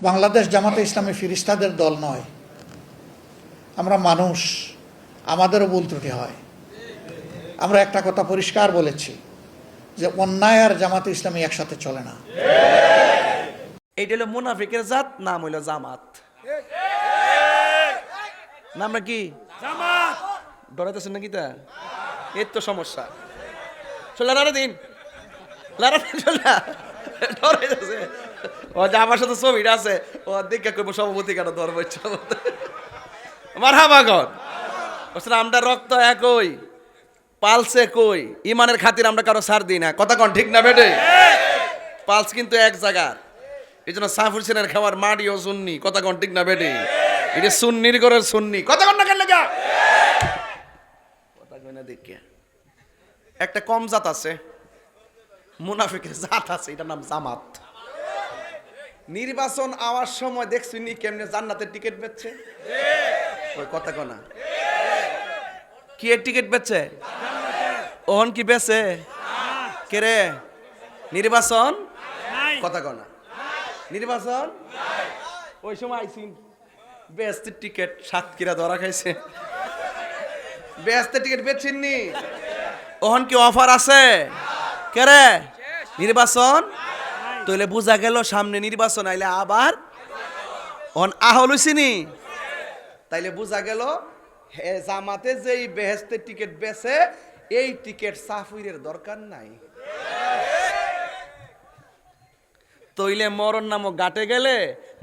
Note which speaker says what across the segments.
Speaker 1: বাংলাদেশ জামাতে ইসলামী ফিরিস্তাদের দল নয়, আমরা মানুষ, আমাদেরও ভুল ত্রুটি হয়। আমরা একটা কথা পরিষ্কার বলেছি যে অন্যায় আর জামাতে ইসলামী একসাথে চলে না।
Speaker 2: এইটা হলো মুনাফিকের জাত, নাম হইল জামাত। নামটা কি? জামাত। ডরাইতেছেন নাকি? তা এর তো সমস্যা। লারা দিন ডরাইতেছে। ও যে আমার সাথে ছবিটা আছে, ও দেখা করবো সভাপতি কেন ধরবো ইচ্ছা মতো। মারহাবা গন। আমরা রক্ত একই, পালসে কই, ইমানের খাতির আমরা কারো ছাড় দিই না। কথা কন ঠিক না বেটে? পালস কিন্তু এক জায়গার। এই জন্য সাফ হোসেনের খাবার মাটিও সুন্নি। কথা কন ঠিক না বেটে? এটা সুন্নির ঘরের সুন্নি। কথা কন না কেন লেগা? কথা কই না দেখিয়া। একটা কম জাত আছে, মুনাফিকের জাত আছে, এটার নাম জামাত। নির্বাচন আওয়ার সময় দেখছি নি কেমনে জান্নাতের টিকিট বেচছে। ওই কথা কনা কি এর টিকিট বেচছে? ওহন কি বেচে কে রে? নির্বাচন কথা কনা নির্বাচন ওই সময় আইসিন বেচতে টিকিট সাতক্ষীরা ধরা খাইছে। বেচতে টিকিট বেচছেননি, ওহন কি অফার আছে কে রে? নির্বাচন তইলে বুঝা গেল সামনে নির্বাচন আইলে আবার অন আহলুসিনি। তাইলে বুঝা গেল জামাতে যেই বেহেস্তের টিকিট বেচে এই টিকিট সাফুইরের দরকার নাই। তইলে মরণ নামক গাটে গেলে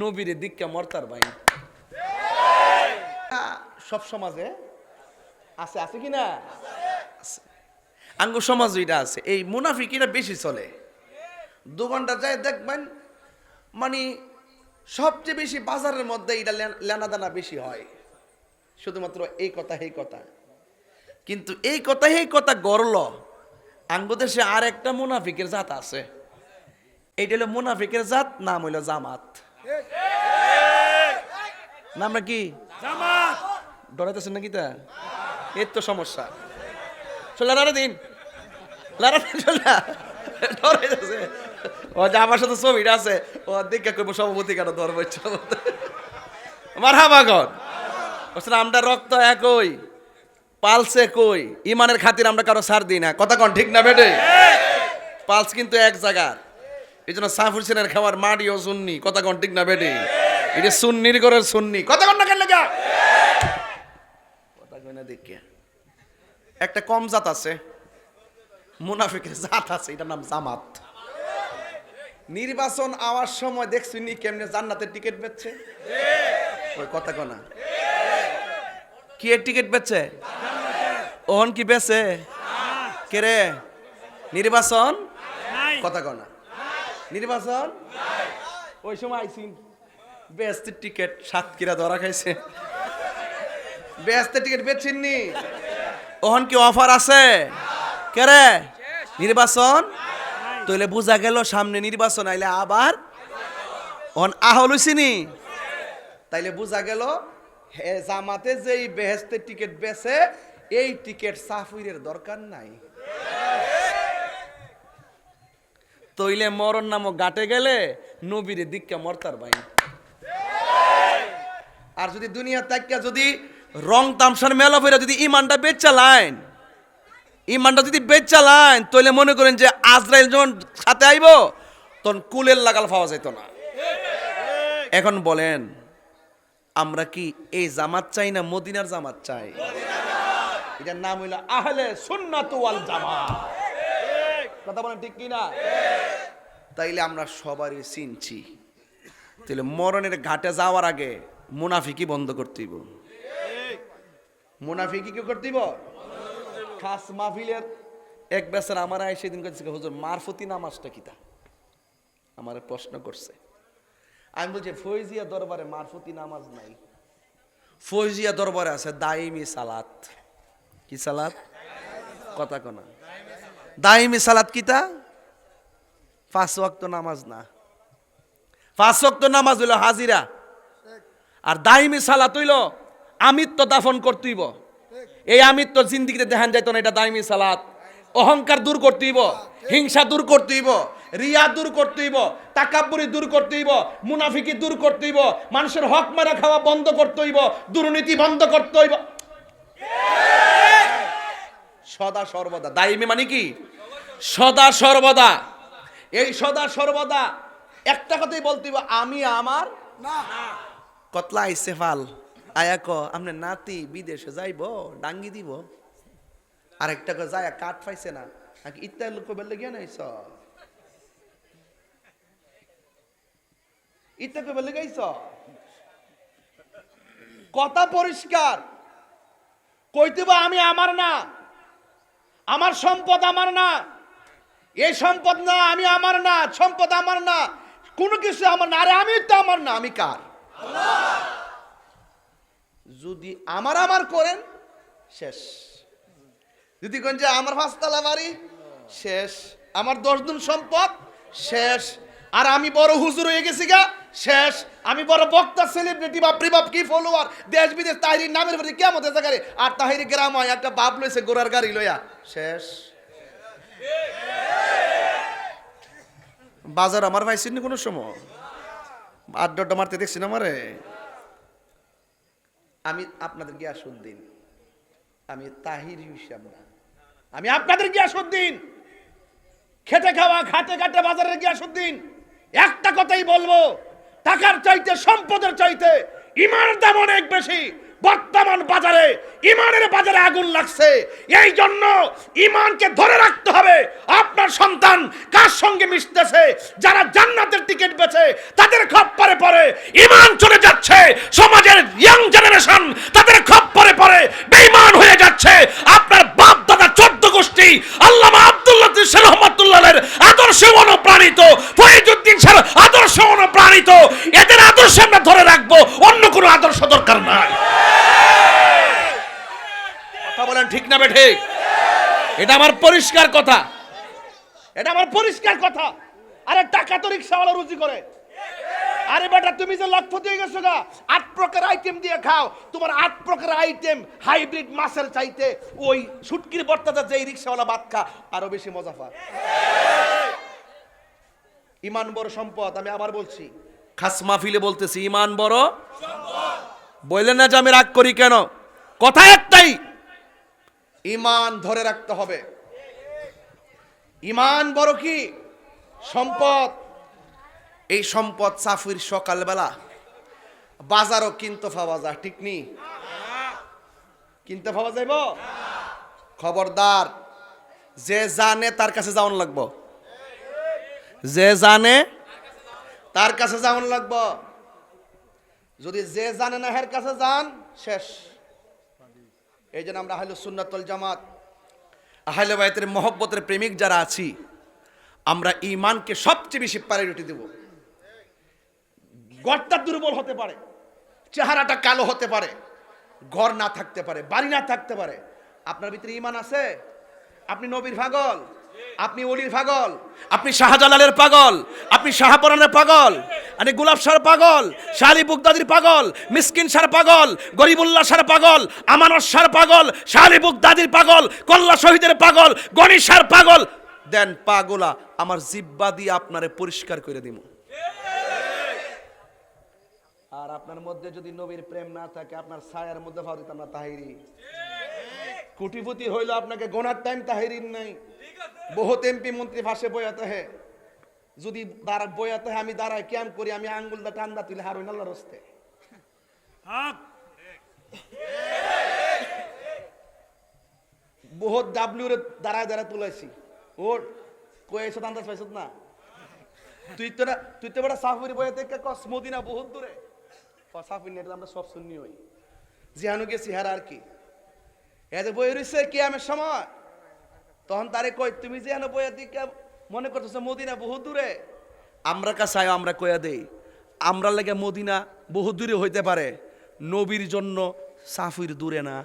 Speaker 2: নবীরে দিককে মরতার ভাই। সব সমাজে আছে, আছে কি না? আঙ্গ সমাজ এটা আছে। এই মুনাফিকিরা বেশি চলে। 2 ঘন্টা যায় দেখবেন, মানে সবচেয়ে বেশি বাজারের মধ্যে এটা লেনাদানা বেশি হয়। শুধুমাত্র এই কথা এই কথা। কিন্তু এই কথা গড়ল আঙ্গ দেশে আর একটা মুনাফিকের জাত আছে। এইটা হলো মুনাফিকের জাত, নাম হইল জামাত। নামটা কি? জামাত। ডরাইতেছেন নাকি? তা এর তো সমস্যা। লারা দিন ডরাইতেছে। ও যে আমার সাথে ছবিটা আছে, ও দেখা করবো সভাপতি কেন ধরবো ইচ্ছা মতো। মারহাবা গন। আমরা রক্ত একই, পালসে কই, ইমানের খাতির আমরা কারো ছাড় দিই না। কথা কন ঠিক না বেটে? পালস কিন্তু এক জায়গার। এই জন্য সাফ হোসেনের খাবার মাটিও সুন্নি। কথা কন ঠিক না বেটে? এটা সুন্নির ঘরের সুন্নি। কথা কন না কেন লেগা? কথা কই না দেখিয়া। একটা কম জাত আছে, মুনাফিকের জাত আছে, এটার নাম জামাত। নির্বাচন আওয়ার সময় দেখছি নি কেমনে জান্নাতের টিকিট বেচছে। ওই কথা কনা কি এর টিকিট বেচছে? ওহন কি বেচে কে রে? নির্বাচন কথা কনা নির্বাচন ওই সময় আইসিন বেচতে টিকিট সাতক্ষীরা ধরা খাইছে। বেচতে টিকিট বেচছেননি, ওহন কি অফার আছে কে রে? নির্বাচন তইলে বুঝা গেল সামনে নির্বাচন আইলে আবার অন আহলুসিনি। তাইলে বুঝা গেল জামাতে যেই বেহেস্তের টিকিট বেচে এই টিকিট সাফুইরের দরকার নাই। তইলে মরণ নামক গাটে গেলে নবীরে দিককে মরতার ভাই। আর যদি দুনিয়া তাকিয়া যদি রং তামসার মেলা ফেরা যদি ইমানটা বেচালাইন, ইমানটা যদি বেচালাইন, তাহলে মনে করেন যে আজরাইল যখন সাথে আইব তখন কুলের লাগাল পাওয়া যেত না। এখন বলেন আমরা কি এই জামাত চাই না মদিনার জামাত চাই? এটার নাম হইল আহলে সুন্নাত ওয়াল জামাত। কথা বলেন ঠিক কি না? তাইলে আমরা সবারই চিনছি। তাহলে মরণের ঘাটে যাওয়ার আগে মুনাফিকি বন্ধ করতে হইব। মুনাফিকি কি করতে হইব? খাস মাহফিলের এক বেচার আমার সেদিন করছে, হুজুর মারফতি নামাজটা কিতা? আমার প্রশ্ন করছে। আমি বলছি ফৈজিয়া দরবারে মারফতি নামাজ নাই। ফৈজিয়া দরবারে আছে দাইমি সালাত। কি সালাত? কথা কনা দাইমি সালাত কিতা? 5 ওয়াক্ত নামাজ না। 5 ওয়াক্ত নামাজ হইল হাজিরা, আর দাইমি সালাত হইল আমিত্ব দাফন করতেইব। এই আমিত্ব জিন্দিগিতে দেখান যাইতো না, এটা দাইমি সালাত। অহংকার দূর করতেইব, হিংসা দূর করতেইব, রিয়া দূর করতে হইব, তাকাব্বুরি দূর করতে হইব, মুনাফিকি দূর করতে হইব, মানুষের হক মারা খাওয়া বন্ধ করতে হইব, দুর্নীতি বন্ধ করতে হইব। সদা সর্বদা দাইমি মানে কি? সদা সর্বদা। এই সদা সর্বদা একটা কথাই বলতে হইব, আমি আমার না। কতলা আইছে ফাল আয়া ক আমনে নাতি বিদেশে যাইব ডাঙ্গি দিব, আরেকটা ক যায় কাঠ পাইছে না, নাকি ইত্যাদি লোক বললে গিয়ে নাইছ ইত্যাদি বললে গাইছ। কথা পরিষ্কার কইতে বা আমি আমার না, আমার সম্পদ আমার না, এই সম্পদ না, আমি আমার না, সম্পদ আমার না, কোনো কিছু আমার না। আরে আমি তো আমার না, আমি কার? যদি আমার আমার করেন শেষ। যদি কোন যে আমার 5 তলা বাড়ি শেষ, আমার 10 গুণ সম্পদ শেষ, আর আমি বড় হুজুর হয়ে গেছি গা শেষ, আমি বড় বক্তা সেলিব্রিটি বাপরি বাপ কি ফলোয়ার, দেশ বিদেশ তাহিরির নামের প্রতি কেমন জায়গায়, আর তাহিরি গ্রাম হয় একটা বাপ লইছে গোড়ার গাড়ি লইয়া শেষ। বাজার আমার পাইছেন কোনো সময় আড্ডা মারতে দেখছেন আমারে? আমি আপনাদের গিয়াসউদ্দিন, আমি তাহিরি হিসাব না, আমি আপনাদের গিয়াসউদ্দিন, খেটে খাওয়া ঘাটে ঘাটে বাজারের গিয়াসউদ্দিন। একটা কথাই বলবো, টাকার চাইতে সম্পদের চাইতে ইমানের দাম অনেক বেশি। বর্তমান বাজারে ইমানের বাজারে আগুন লাগছে, এই জন্য ইমানকে ধরে রাখতে হবে। আপনার সন্তান কার সঙ্গে মিশতেছে, যারা জান্নাতের টিকিট বেচে তাদের খপ্পরে পড়ে ইমান চলে যাচ্ছে, সমাজের ইয়াং জেনারেশন তাদের খপ্পরে পড়ে বেঈমান হয়ে যাচ্ছে। আপনার বাপ দাদা 14 গোষ্ঠী আল্লামা আব্দুল্লাহ শাহ রহমাতুল্লাহের আদর্শে অনুপ্রাণিত, ফরিদউদ্দিন শাহ আদর্শে অনুপ্রাণিত, এদের আদর্শ আমরা ধরে রাখবো, অন্য কোনো আদর্শ দরকার নাই। কথা বলেন ঠিক না বেঠিক? এটা আমার পরিষ্কার কথা, এটা আমার পরিষ্কার কথা। আরে টাকা তো রিকশাওয়ালা রুজি করে। আরে বেটা তুমি যে লক্ষপতি হয়ে গেছো গা, 8 প্রকার আইটেম দিয়ে খাও, তোমার 8 প্রকার আইটেম হাইব্রিড মাছের চাইতে ওই শুটকির ভর্তাটা যে রিকশাওয়ালা ভাত খা আরো বেশি মজা পায়। ইমান বড় সম্পদ। আমি আবার বলছি, খাস মাহফিলে বলতেছি, ইমান বড় সম্পদ। বললেন না যে আমি রাগ করি কেন? কথা একটাই, ইমান ধরে রাখতে হবে। ইমান বড় কি সম্পদ। এই সম্পদ সাফির সকালবেলা বাজারও কিনতে পাওয়া যায়, ঠিক নি? কিনতে পাওয়া যাইব? খবরদার, যে জানে তার কাছে যাওয়ান লাগবো, যে জানে তার কাছে যাওয়ান লাগবো। যদি যে জানে না হের কাছে যান শেষ। এই জন্য আমরা আহলে সুন্নাত ওয়াল জামাত, আহলে বাইতের মহব্বতের প্রেমিক যারা আছি, আমরা ঈমানকে সবচেয়ে বেশি প্রায়োরিটি দেব। ঘরটা দুর্বল হতে পারে, চেহারাটা কালো হতে পারে, ঘর না থাকতে পারে, বাড়ি না থাকতে পারে, আপনার ভিতরে ঈমান আছে? আপনি নবীর পাগল, আপনি ওলির পাগল, আপনি শাহজালালের পাগল, আপনি শাহপরানের পাগল, আপনি গোলাপ শাহর পাগল, শালি বুগদাদির পাগল, মিসকিন শাহর পাগল, গরিবুল্লাহ শাহর পাগল, আমানত শাহর পাগল, শালি বুগদাদির পাগল, কল্লা শহীদের পাগল, গণি শাহর পাগল। দেন পাগলা আমার জিব্বা দিয়ে আপনারে পরিষ্কার করে দিব। আর আপনার মধ্যে যদি নবীর প্রেম না থাকে, আপনার ছায়ার মধ্যে ভাও দিতাম না তাহিরি। কোটিপতি হইল আপনাকে গোনার টাইম তাহিরিন নাই। বহুত এমপি মন্ত্রী ফাঁসে বয়াতে হে, যদি বয়াতে হে আমি দাঁড়াই ক্যাম্প করি, আমি আঙ্গুলটা টান্দা তুলে হারুন আল্লাহর রাস্তে। বহুত ডাব্লিউ রে দাঁড়ায় দাঁড়ায় তুলাইছি, ওর কই এসে আন্দাজ পাইছত না? তুই তো বড় সাফুরি বয়াতে কস মদিনা বহুত দূরে। সাফুরি নেট আমরা সব শুননি হই, জিহানু গেছি হার আর কি এতে বই রয়েছে কিয়ামের সময়। তখন তারে কই তুমি যে এনে বইয়া দিকে মনে করতেছো মদিনা বহু দূরে। আমরা কাছে আমরা কইয়া দেই, আমরা লাগে মদিনা বহু দূরে হইতে পারে, নবীর জন্য সাফির দূরে না।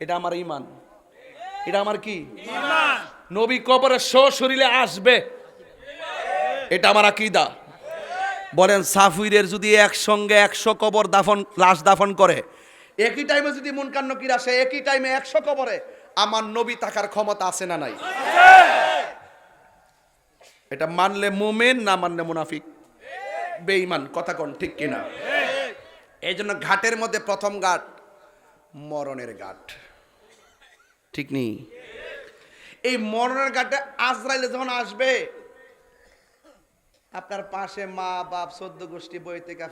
Speaker 2: এটা আমার ঈমান, এটা আমার কি ঈমান। নবী কবরে সশরীরে আসবে, এটা আমার আকীদা। বলেন সাফিরের যদি একসঙ্গে 100 কবর দাফন, লাশ দাফন করে, একই টাইমে যদি মুনকার নকির আসে, একই টাইমে 100 কবরে, আমার নবী থাকার ক্ষমতা আছে না নাই? এটা মানলে মুমিন, না মানলে মুনাফিক, বেঈমান। কথা কোন ঠিক কিনা? এই জন্য ঘাটের মধ্যে প্রথম ঘাট মরণের ঘাট, ঠিক নেই? এই মরণের ঘাটে আজরাইলে যখন আসবে, আপনার পাশে মা বাপ 14 গোষ্ঠী বই থেকে